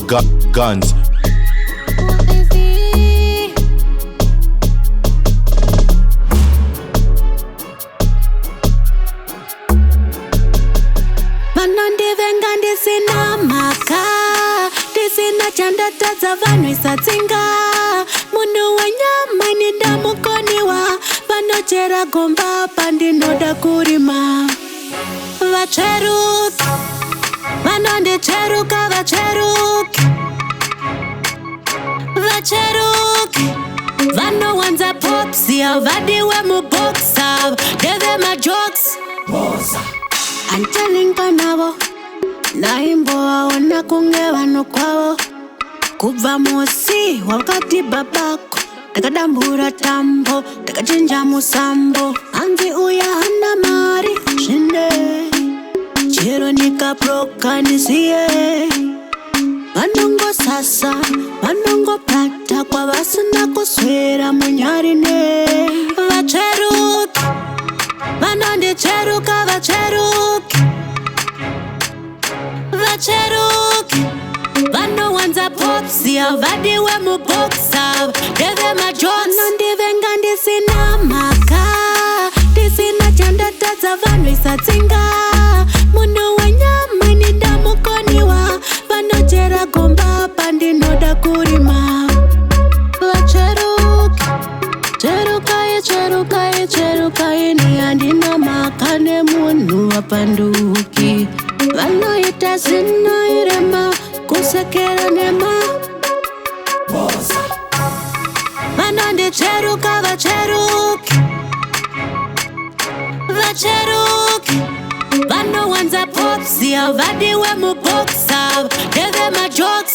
Gunz. Vanondivenga ndisina maka, ndisina chandatadza vanhu isatsinga. Munhu wenyama nindamukoniwa, vanochera gomba pandinoda kurima. Vacheruki, vanondicheruka vacheruki. Vacheruki, vanowanza popsi, havadiwe muboxa. Deve majokes, antalinga navo, naimbowaona kunge vanhu kwavo. Kubva musi wakati babako, ndakadambura tambo, ndakachinja musambo. Hanzi uya hana mari zvine, chero nikaproka ndisiye. Vanongosasa, vanongopata kwavasina kuswera munyarine. Vacheruki, vanondicheruka vacheruki. Vacheruki, vanowanza popsi, havadiwe muboxa. Deve majokes, vanondivenga ndisina maka, ndisina chandatadza vanhu isatsinga. Munhu wenyama nindamukoniwa, vanochera gomba pandinoda kurima. Vacheruki, cherukai cherukai cherukai, ni handina maka nemunhu wapanduki. Vanoita zinoirema kusekera nema. Vanondicheruka vacheruki. Vacheruki, vanowanza popsi, havadiwe muboxa. Deve majokes.